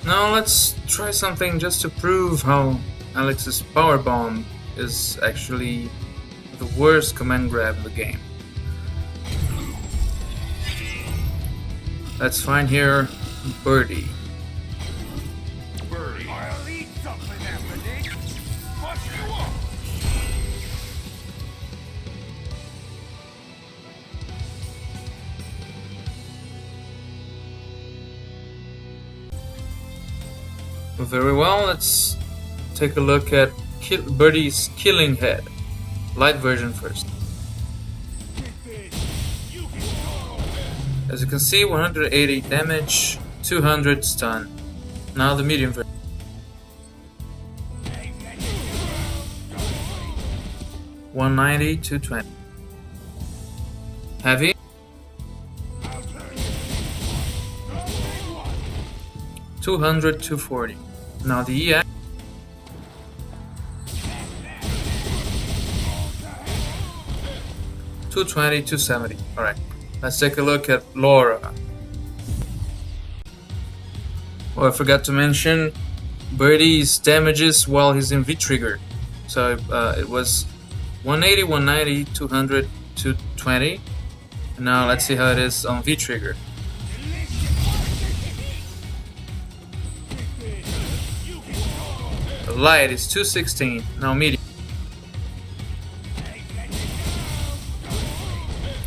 Now let's try something just to prove how Alex's Powerbomb is actually the worst command grab in the game. Let's find here Birdie. I'll eat something after this. Fuck you up. Very well, let's take a look at Birdie's Killing Head. Light version first. As you can see, 180 damage, 200 stun. Now the medium version. $190, $220. Heavy. $200, $240. Now the EX. $220, $270. Alright, let's take a look at Laura. Oh, I forgot to mention Birdie's damages while he's in V-trigger. So it was 180, 190, 200, 220. And now let's see how it is on V-trigger. The light is 216, now medium.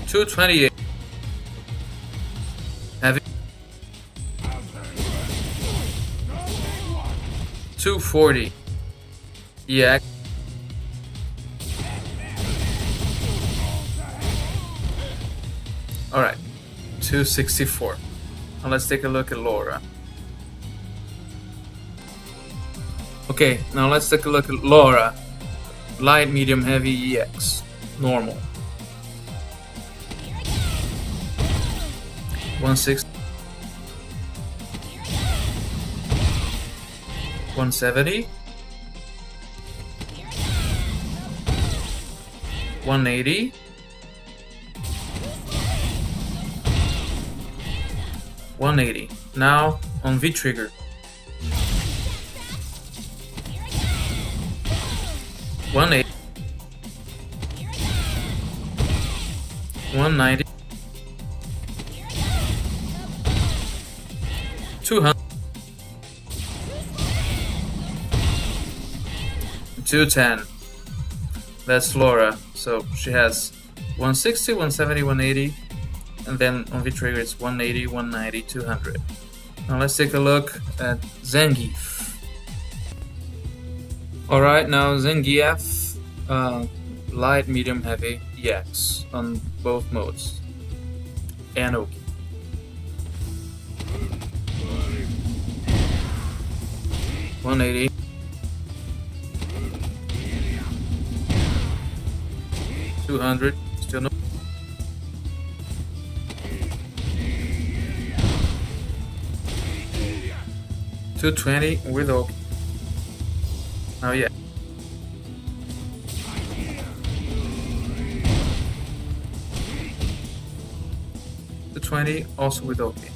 228. Heavy. 240. EX. Alright, 264. Now let's take a look at Laura. Okay, now let's take a look at Laura. Light, medium, heavy, EX. Normal. 160. 170. 180. 180. Now on V trigger. 180. 190. 200. 210. That's Laura. So she has 160, 170, 180, and then on V trigger it's 180, 190, 200. Now let's take a look at Zangief. Alright, now Zangief, light, medium, heavy, EX on both modes. And OK. $180. $200. Still no. $220 with OK. Oh yeah. $220 also with OK.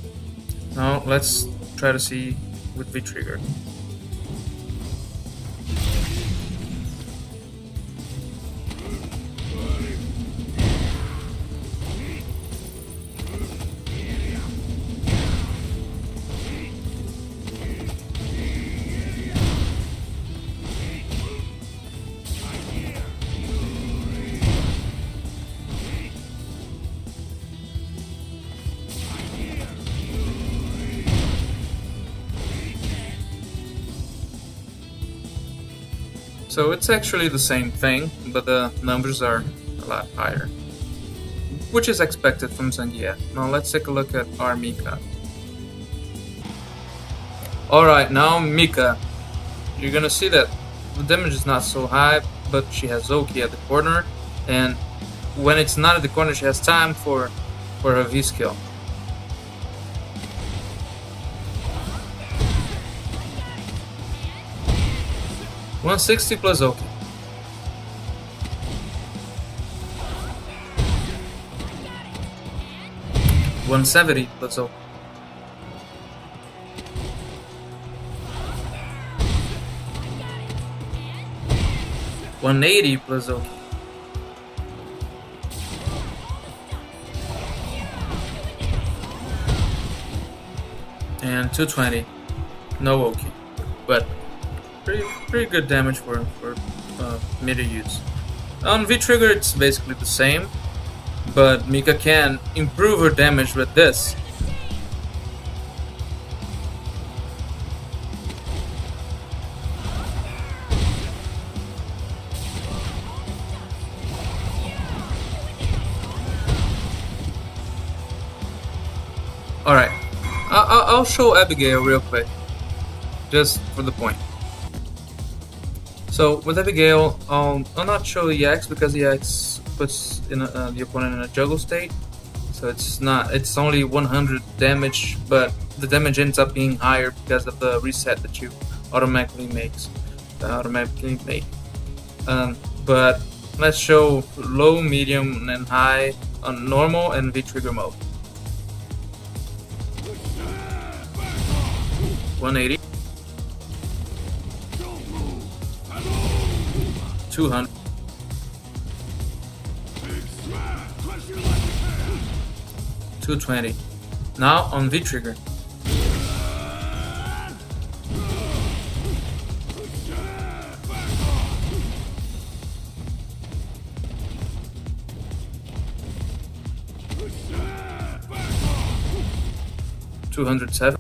Now let's try to see with V trigger. So it's actually the same thing, but the numbers are a lot higher, which is expected from Zangief. Now let's take a look at our Mika. Alright, now Mika. You're gonna see that the damage is not so high, but she has Oki at the corner, and when it's not at the corner she has time for her V skill. $160 plus OK. $170 plus OK. 180 plus Oki. And 220, no Oki, but pretty good damage for meter use. On V-Trigger it's basically the same, but Mika can improve her damage with this. Alright, I'll show Abigail real quick, just for the point. So with Abigail, I'll not show EX because EX puts the opponent in a juggle state. So it's only 100 damage, but the damage ends up being higher because of the reset that you automatically make. But let's show low, medium, and high on normal and V-Trigger mode. 180, 200, 220. Now on V-Trigger. $207,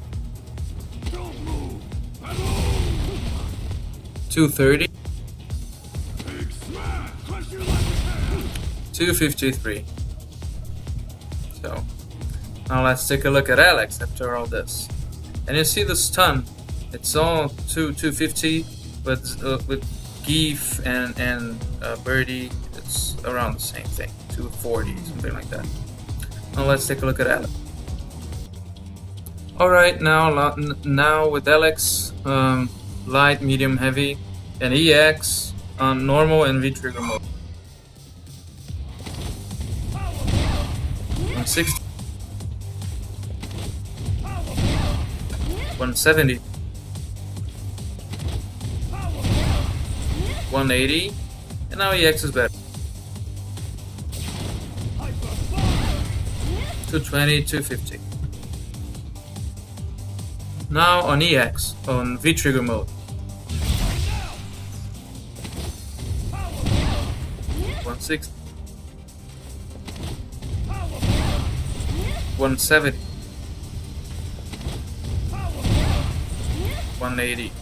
230, 253. So now let's take a look at Alex after all this. And you see the stun. It's all 250 with Zangief and Birdie. It's around the same thing, 240, something like that. Now let's take a look at Alex. Alright, now with Alex, light, medium, heavy, and EX on normal and V-Trigger mode. 160, 170, 180, and now EX is better. 220, 250. Now on EX, on V-Trigger mode. 160, 170, 180,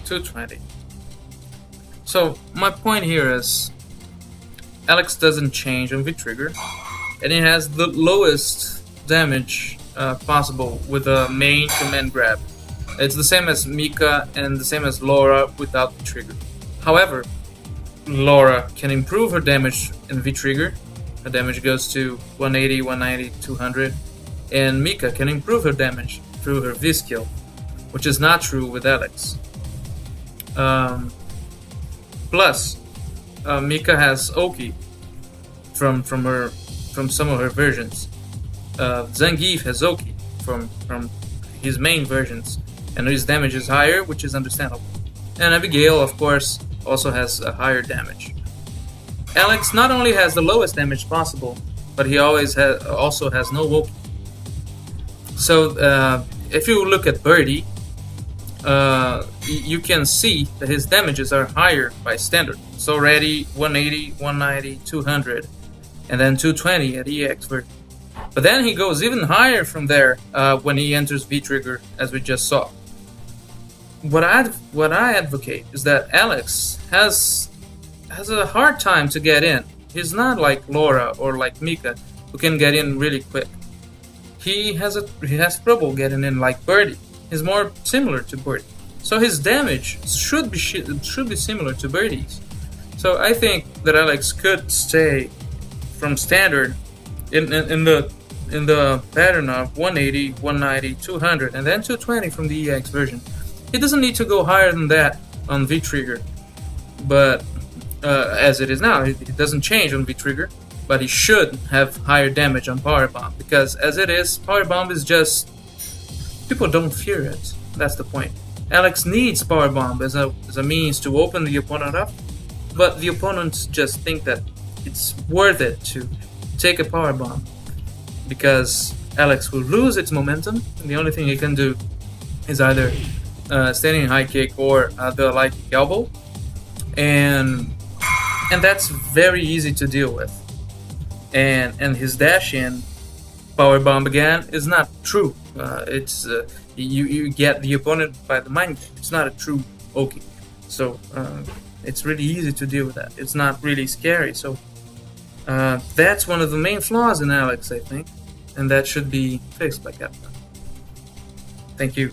220. So my point here is Alex doesn't change on V-Trigger, and it has the lowest damage possible with a main command grab. It's the same as Mika and the same as Laura without the trigger. However, Laura can improve her damage in V-Trigger. Her damage goes to 180, 190, 200. And Mika can improve her damage through her V-skill, which is not true with Alex. Plus, Mika has Oki from some of her versions. Zangief has Oki from his main versions, and his damage is higher, which is understandable. And Abigail, of course, also has a higher damage. Alex not only has the lowest damage possible, but he also has no Oki. So if you look at Birdie, you can see that his damages are higher by standard. It's already 180, 190, 200, and then 220 at EX version. But then he goes even higher from there when he enters V-Trigger, as we just saw. What I advocate is that Alex has a hard time to get in. He's not like Laura or like Mika, who can get in really quick. He has trouble getting in like Birdie. He's more similar to Birdie, so his damage should be similar to Birdie's. So I think that Alex could stay from standard in the pattern of 180, 190, 200, and then 220 from the EX version. He doesn't need to go higher than that on V-Trigger, but as it is now, it doesn't change on V-Trigger, but he should have higher damage on Powerbomb, because as it is, Powerbomb is just... people don't fear it. That's the point. Alex needs Powerbomb as a means to open the opponent up, but the opponents just think that it's worth it to take a Powerbomb because Alex will lose its momentum, and the only thing he can do is either standing high kick or the light kick elbow, and that's very easy to deal with. And his dash in Powerbomb again is not true. It's you get the opponent by the mind game. It's not a true Oki, so it's really easy to deal with that. It's not really scary. So that's one of the main flaws in Alex, I think, and that should be fixed by Capcom. Thank you.